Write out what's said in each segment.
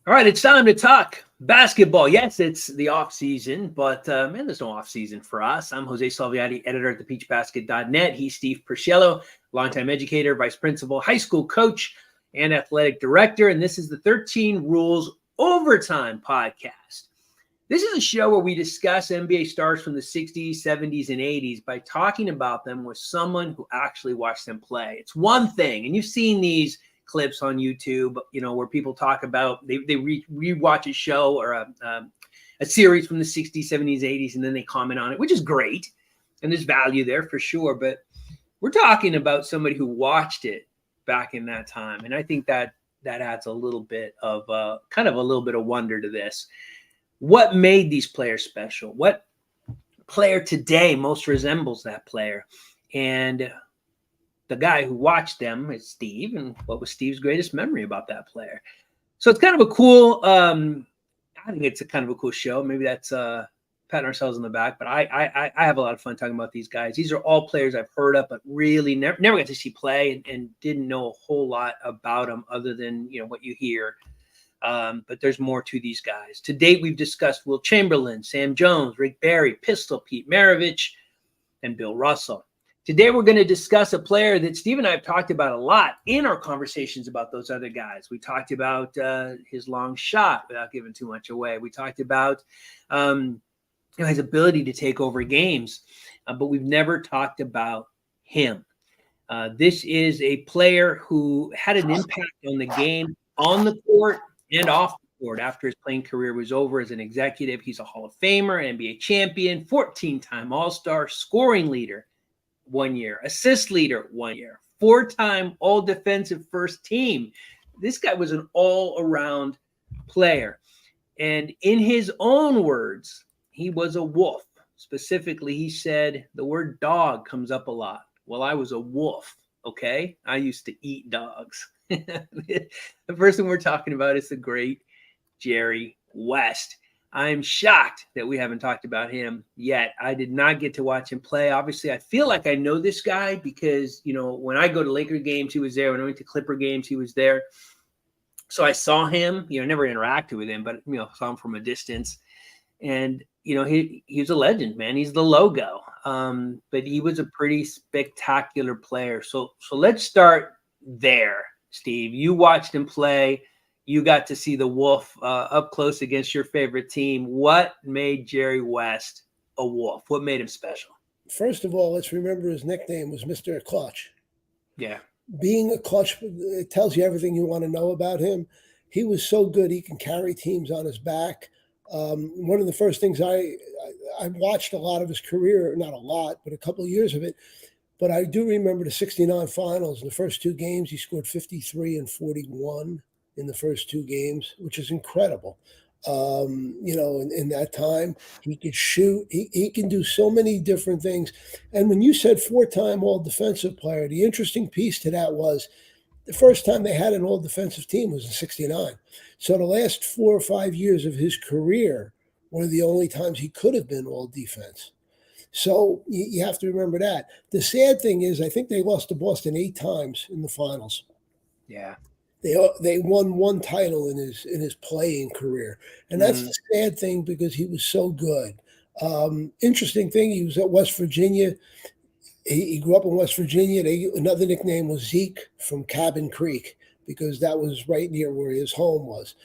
All right, it's time to talk basketball. Yes, it's the off season, but man, there's no off season for us. I'm Jose Salviati, editor at thepeachbasket.net. He's Steve Prisciello, longtime educator, vice principal, high school coach, and athletic director. And this is the 13 Rules Overtime podcast. This is a show where we discuss NBA stars from the 60s, 70s, and 80s by talking about them with someone who actually watched them play. It's one thing, and you've seen these clips on YouTube, where people talk about they rewatch a show or a series from the 60s, 70s, 80s, and then they comment on it, which is great, and there's value there for sure. But we're talking about somebody who watched it back in that time, and I think that adds a little bit of kind of a little bit of wonder to this. What made these players special? What player today most resembles that player? And the guy who watched them is Steve, and what was Steve's greatest memory about that player? So it's kind of a cool, I think it's a kind of a cool show. Maybe that's patting ourselves on the back, but I have a lot of fun talking about these guys. These are all players I've heard of, but really never got to see play and didn't know a whole lot about them other than, what you hear. But there's more to these guys. To date, we've discussed Wilt Chamberlain, Sam Jones, Rick Barry, Pistol, Pete Maravich, and Bill Russell. Today, we're going to discuss a player that Steve and I have talked about a lot in our conversations about those other guys. We talked about his long shot without giving too much away. We talked about his ability to take over games, but we've never talked about him. This is a player who had an impact on the game on the court and off the court after his playing career was over as an executive. He's a Hall of Famer, NBA champion, 14-time All-Star, scoring leader 1 year, assist leader 1 year, 4-time all-defensive first team. This guy was an all-around player. And in his own words, he was a wolf. Specifically, he said the word dog comes up a lot. Well, I was a wolf, okay? I used to eat dogs. The person we're talking about is the great Jerry West. I'm shocked that we haven't talked about him yet. I did not get to watch him play. Obviously, I feel like I know this guy because, when I go to Laker games, he was there. When I went to Clipper games, he was there. So I saw him, never interacted with him, but, saw him from a distance. And, he was a legend, man. He's the logo. But he was a pretty spectacular player. So let's start there, Steve. You watched him play. You got to see the Wolf up close against your favorite team. What made Jerry West a Wolf? What made him special? First of all, let's remember his nickname was Mr. Clutch. Yeah. Being a clutch, it tells you everything you want to know about him. He was so good. He can carry teams on his back. One of the first things I watched a lot of his career, not a lot, but a couple of years of it. But I do remember the 69 finals. In the first two games, he scored 53 and 41 in the first two games, which is incredible. In that time, he could shoot. He can do so many different things. And when you said 4-time all-defensive player, the interesting piece to that was the first time they had an all-defensive team was in 69. So the last 4 or 5 years of his career were the only times he could have been all-defense. So you have to remember that. The sad thing is, I think they lost to Boston 8 times in the finals. Yeah. They won one title in his playing career, and that's the sad thing because he was so good. Interesting thing, he was at West Virginia. He grew up in West Virginia. Another nickname was Zeke from Cabin Creek because that was right near where his home was.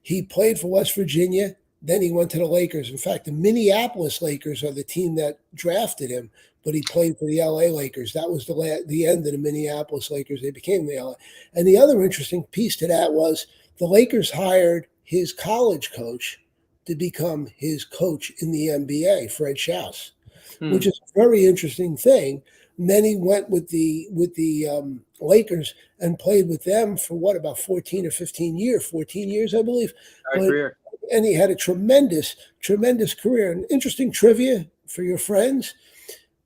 He played for West Virginia. Then he went to the Lakers. In fact, the Minneapolis Lakers are the team that drafted him, but he played for the LA Lakers. That was the end of the Minneapolis Lakers. They became the LA. And the other interesting piece to that was the Lakers hired his college coach to become his coach in the NBA, Fred Schaus, which is a very interesting thing. And then he went with the Lakers and played with them for about 14 or 15 years, 14 years, I believe. Career. And he had a tremendous, tremendous career. And interesting trivia for your friends: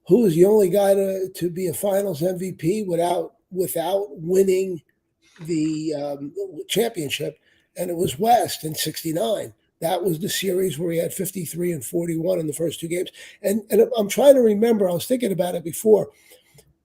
who was the only guy to be a Finals MVP without winning the championship? And it was West in 69. That was the series where he had 53 and 41 in the first two games. And I'm trying to remember, I was thinking about it before.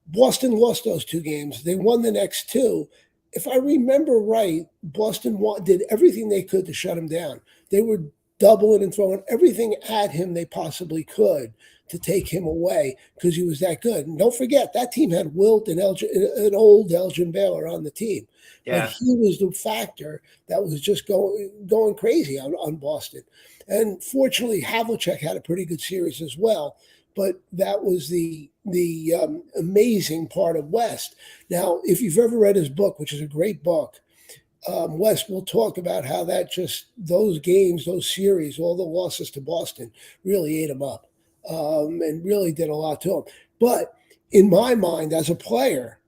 Boston lost those two games. They won the next two. if I remember right, Boston did everything they could to shut him down. They were doubling and throwing everything at him they possibly could to take him away because he was that good. And don't forget, that team had Wilt and an old Elgin Baylor on the team. But Yeah. he was the factor that was just going crazy on Boston. And fortunately, Havlicek had a pretty good series as well. But that was the amazing part of West. Now, if you've ever read his book, which is a great book, West will talk about how those games, those series, all the losses to Boston really ate him up and really did a lot to him. But in my mind, as a player,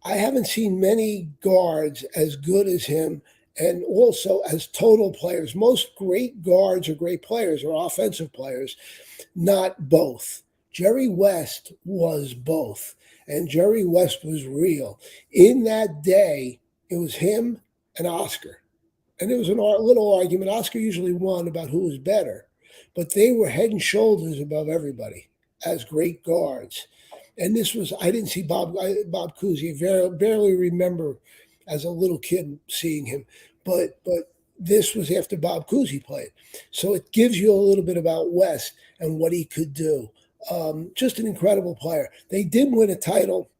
I haven't seen many guards as good as him and also as total players. Most great guards or great players are offensive players, not both. Jerry West was both, and Jerry West was real. In that day, it was him and Oscar. And there was a little argument. Oscar usually won about who was better, but they were head and shoulders above everybody as great guards. And this was, I didn't see Bob Cousy, barely remember as a little kid seeing him, but this was after Bob Cousy played. So it gives you a little bit about West and what he could do. Just an incredible player. They did win a title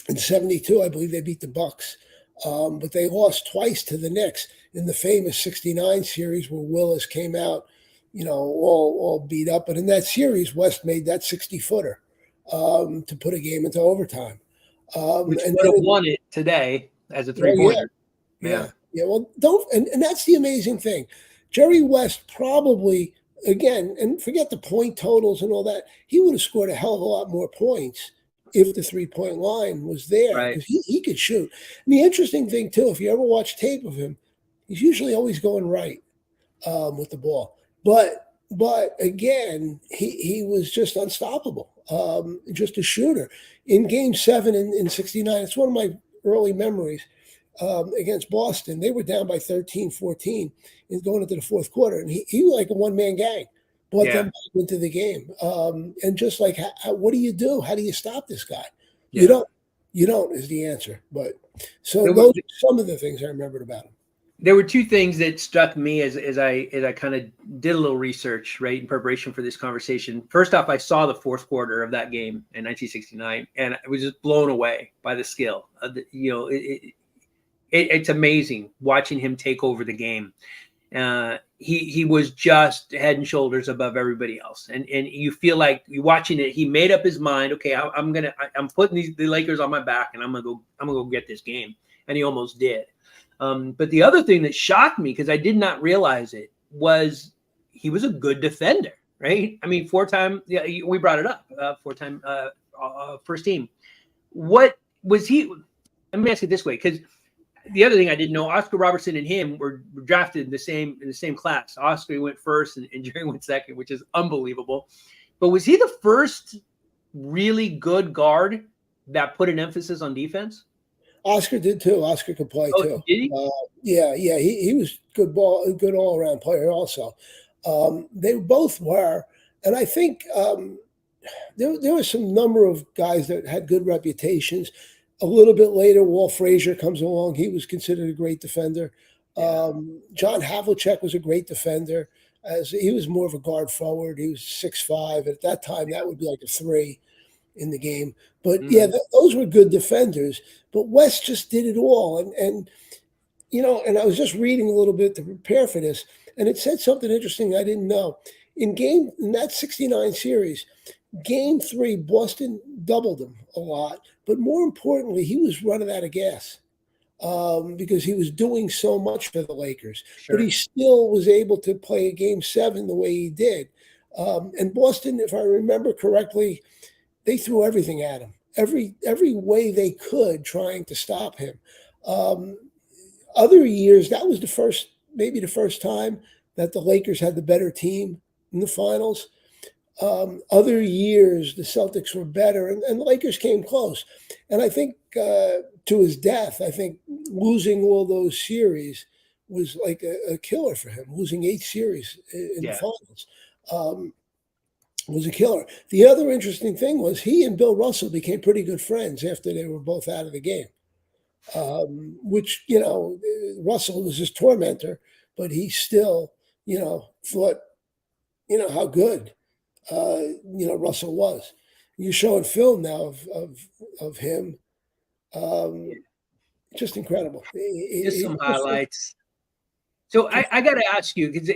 in '72. I believe they beat the Bucks. But they lost twice to the Knicks in the famous '69 series where Willis came out, all beat up. But in that series, West made that 60-footer to put a game into overtime. Which And would have won it today as a three-pointer. Yeah. Well, and that's the amazing thing. Jerry West probably, again, and forget the point totals and all that, he would have scored a hell of a lot more points if the three-point line was there Right. because he could shoot. And the interesting thing, too, if you ever watch tape of him, he's usually always going right with the ball. But again, he was just unstoppable, just a shooter. In Game 7 in '69, it's one of my early memories against Boston. They were down by 13-14 and going into the fourth quarter, and he was like a one-man gang. Brought them back into the game. And just like, what do you do? How do you stop this guy? Yeah. You don't is the answer. But so those are some of the things I remembered about him. There were two things that struck me as I kind of did a little research, right, in preparation for this conversation. First off, I saw the fourth quarter of that game in 1969, and I was just blown away by the skill. It's amazing watching him take over the game. He was just head and shoulders above everybody else, and you feel like you're watching it. He made up his mind. Okay, I'm putting the Lakers on my back, and I'm gonna go get this game, and he almost did. But the other thing that shocked me, because I did not realize it, was he was a good defender, right? I mean, four-time. Yeah, we brought it up. Four-time first team. What was he? Let me ask it this way, because the other thing I didn't know, Oscar Robertson and him were drafted in the same class. Oscar went first and Jerry went second, which is unbelievable. But was he the first really good guard that put an emphasis on defense? Oscar did too. Oscar could play too. Did he? Yeah. He was good all around player also. They both were, and I think there was some number of guys that had good reputations. A little bit later, Walt Frazier comes along. He was considered a great defender. John Havlicek was a great defender. As he was more of a guard forward. He was 6'5". At that time, that would be like a 3 in the game. But those were good defenders. But West just did it all. And I was just reading a little bit to prepare for this, and it said something interesting I didn't know. In that '69 series, Game 3, Boston doubled him a lot, but more importantly, he was running out of gas because he was doing so much for the Lakers. Sure. But he still was able to play Game 7 the way he did. And Boston, if I remember correctly, they threw everything at him, every way they could, trying to stop him. Other years, that was maybe the first time that the Lakers had the better team in the finals. Other years, the Celtics were better, and the Lakers came close. And I think to his death, I think losing all those series was like a killer for him. Losing 8 series in the finals was a killer. The other interesting thing was he and Bill Russell became pretty good friends after they were both out of the game. which, Russell was his tormentor, but he still, thought, how good, Russell was. You're showing film now of him. Um, just incredible. Just some highlights. So I got to ask you, because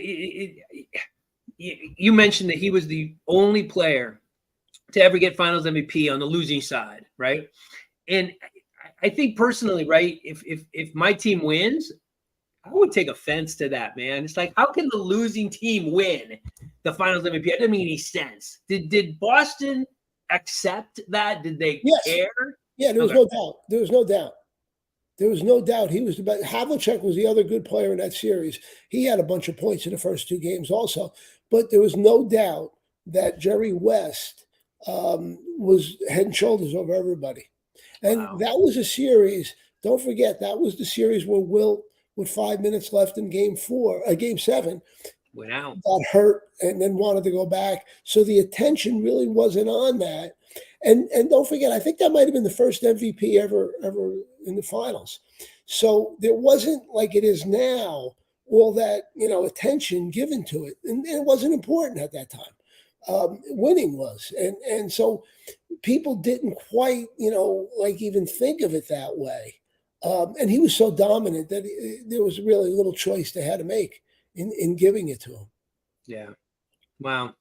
you mentioned that he was the only player to ever get Finals MVP on the losing side, right? And I think personally, right, if my team wins, I would take offense to that, man. It's like, how can the losing team win the Finals MVP? It doesn't make any sense. Did Boston accept that? Did they care? Yeah, there was no doubt. There was no doubt. There was no doubt he was the best. Havlicek was the other good player in that series. He had a bunch of points in the first two games also. But there was no doubt that Jerry West was head and shoulders over everybody. And that was a series. Don't forget, that was the series where Wilt, with 5 minutes left in game 7, got hurt and then wanted to go back. So the attention really wasn't on that. And don't forget, I think that might have been the first MVP ever in the finals. So there wasn't, like it is now, all that attention given to it, and it wasn't important at that time. Winning was, and so people didn't quite even think of it that way. And he was so dominant that there was really little choice they had to make in giving it to him. Yeah. Wow.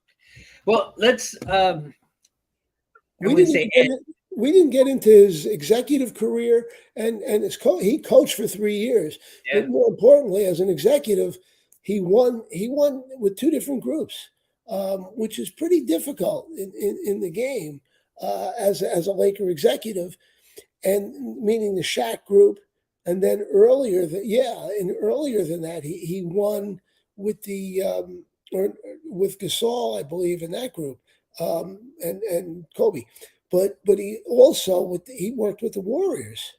Well, let's. We didn't get into his executive career and his he coached for 3 years. Yeah. But more importantly, as an executive, he won with 2 different groups, which is pretty difficult in the game as a Laker executive, and meaning the Shaq group. And then earlier than that, he won with with Gasol, I believe, in that group. And Kobe, but he also he worked with the Warriors,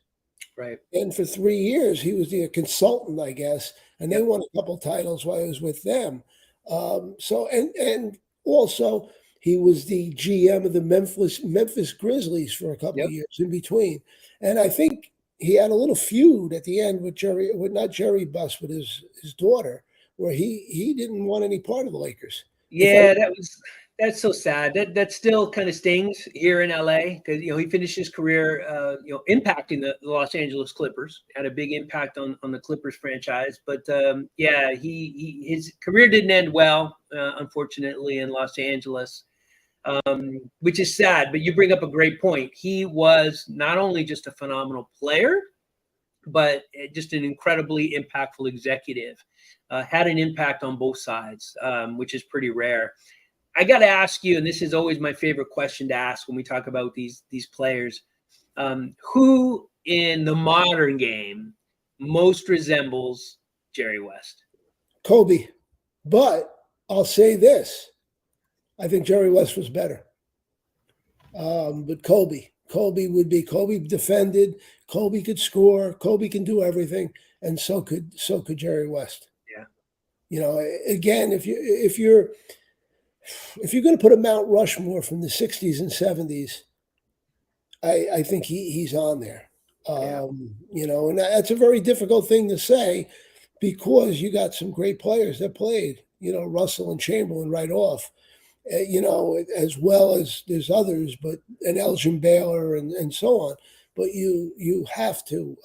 right? And for 3 years he was the consultant, I guess, and they won a couple titles while he was with them. So and also he was the GM of the Memphis Grizzlies for a couple of years in between, and I think he had a little feud at the end with not Jerry Buss, but his daughter, where he didn't want any part of the Lakers. Yeah, that's so sad. That still kind of stings here in LA, because he finished his career impacting the Los Angeles Clippers, had a big impact on the Clippers franchise. But his career didn't end well, unfortunately, in Los Angeles, which is sad. But you bring up a great point. He was not only just a phenomenal player, but just an incredibly impactful executive. Had an impact on both sides, which is pretty rare. I got to ask you, and this is always my favorite question to ask when we talk about these players, who in the modern game most resembles Jerry West? Kobe. But I'll say this. I think Jerry West was better. But Kobe defended. Kobe could score. Kobe can do everything. And so could Jerry West. Yeah. Again, if you're going to put a Mount Rushmore from the 60s and 70s, I think he's on there. And that's a very difficult thing to say, because you got some great players that played, Russell and Chamberlain right off, as well as there's others, and Elgin Baylor and so on. But you have to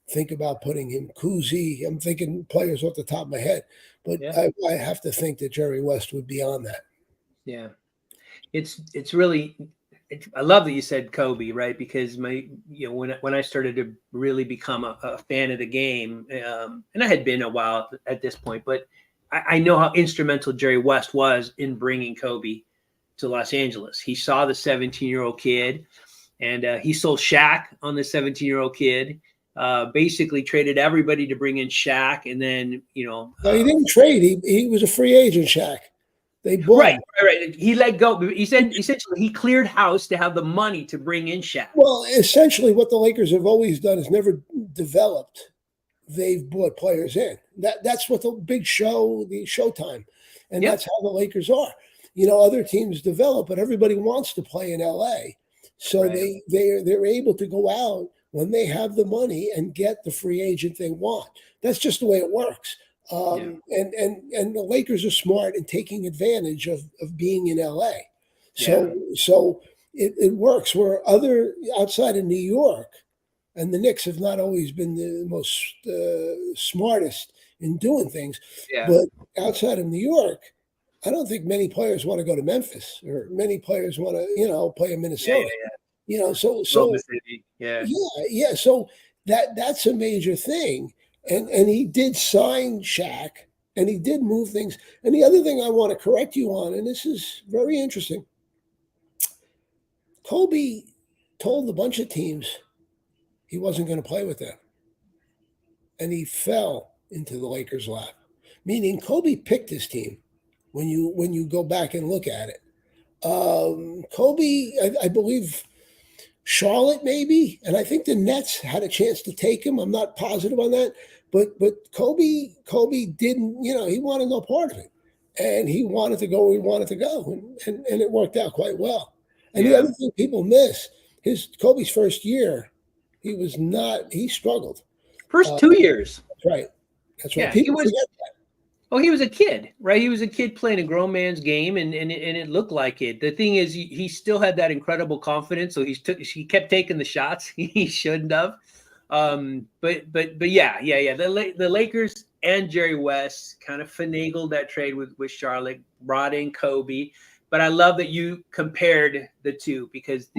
think about putting him. Cousy, I'm thinking players off the top of my head, but I have to think that Jerry West would be on that. Yeah, it's really. I love that you said Kobe, right? Because when I started to really become a fan of the game, and I had been a while at this point, but I know how instrumental Jerry West was in bringing Kobe to Los Angeles. He saw the 17-year-old kid, and he sold Shaq on the 17-year-old kid. Basically traded everybody to bring in Shaq, and then No, he didn't trade. He was a free agent. Shaq. They bought right. He let go. He said essentially he cleared house to have the money to bring in Shaq. Well, essentially, what the Lakers have always done is never developed. They've brought players in. That's what the big show, the Showtime, and that's how the Lakers are. Other teams develop, but everybody wants to play in LA, so they're able to go out when they have the money and get the free agent they want. That's just the way it works. Yeah. And the Lakers are smart in taking advantage of being in LA. Yeah. So it works where other outside of New York, and the Knicks have not always been the most smartest in doing things, Yeah. but outside of New York, I don't think many players want to go to Memphis, or many players want to, play in Yeah. Minnesota. So Oklahoma City. Yeah. yeah. So that's a major thing. And he did sign Shaq, and he did move things. And the other thing I want to correct you on, and this is very interesting, Kobe told a bunch of teams he wasn't going to play with them. And he fell into the Lakers' lap. Meaning Kobe picked his team when you go back and look at it. Kobe, I believe Charlotte maybe, and I think the Nets had a chance to take him. I'm not positive on that, but Kobe didn't. He wanted no part of it, and he wanted to go where he wanted to go, and it worked out quite well. And the other thing people miss, Kobe's first year, he struggled. First 2 years. That's right. That's right. Yeah, People forget that. Oh, he was a kid, right? He was a kid playing a grown man's game, and it looked like it. The thing is, he still had that incredible confidence, so he kept taking the shots he shouldn't have. But yeah. The Lakers and Jerry West kind of finagled that trade with Charlotte, brought in Kobe. But I love that you compared the two, because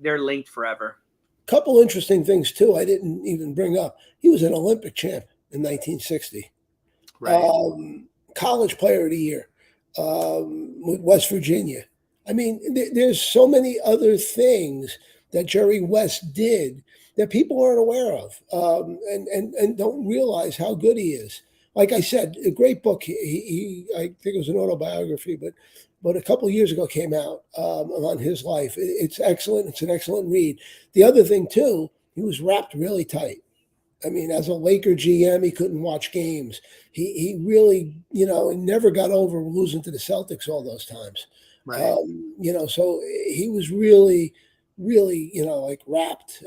they're linked forever. Couple interesting things too. I didn't even bring up. He was an Olympic champ in 1960. Right. College player of the year with West Virginia. I mean, there's so many other things that Jerry West did that people aren't aware of, and don't realize how good he is. Like I said, a great book. I think it was an autobiography, but a couple of years ago came out on his life. It's excellent. It's an excellent read. The other thing too, he was wrapped really tight. I mean, as a Laker GM, he couldn't watch games. He really, he never got over losing to the Celtics all those times. Right. So he was really, really, like wrapped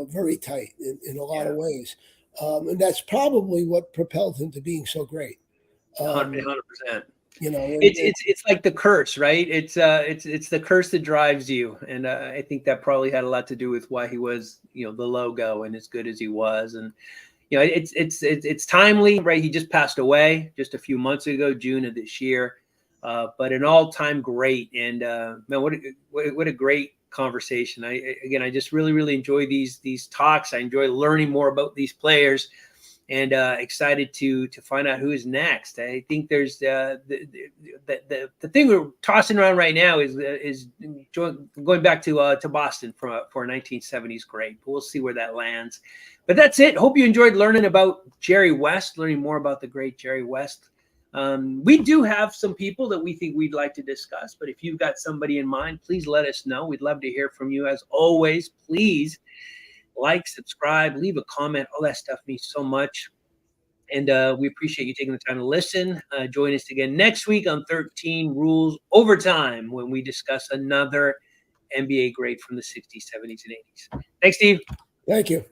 very tight in a lot of ways. And that's probably what propelled him to being so great. 100%. And It's like the curse, right? It's the curse that drives you, and I think that probably had a lot to do with why he was, the logo and as good as he was, and it's timely, right? He just passed away just a few months ago, June of this year, but an all-time great, and man, what a great conversation. I just really enjoy these talks. I enjoy learning more about these players. And excited to find out who is next. I think there's the thing we're tossing around right now is going back to Boston for a 1970s great. We'll see where that lands. But that's it. Hope you enjoyed learning about Jerry West, learning more about the great Jerry West. We do have some people that we think we'd like to discuss, but if you've got somebody in mind, please let us know. We'd love to hear from you. As always, please like, subscribe, leave a comment. All that stuff means so much. And we appreciate you taking the time to listen. Join us again next week on 13 Rules Overtime, when we discuss another NBA great from the 60s, 70s, and 80s. Thanks, Steve. Thank you.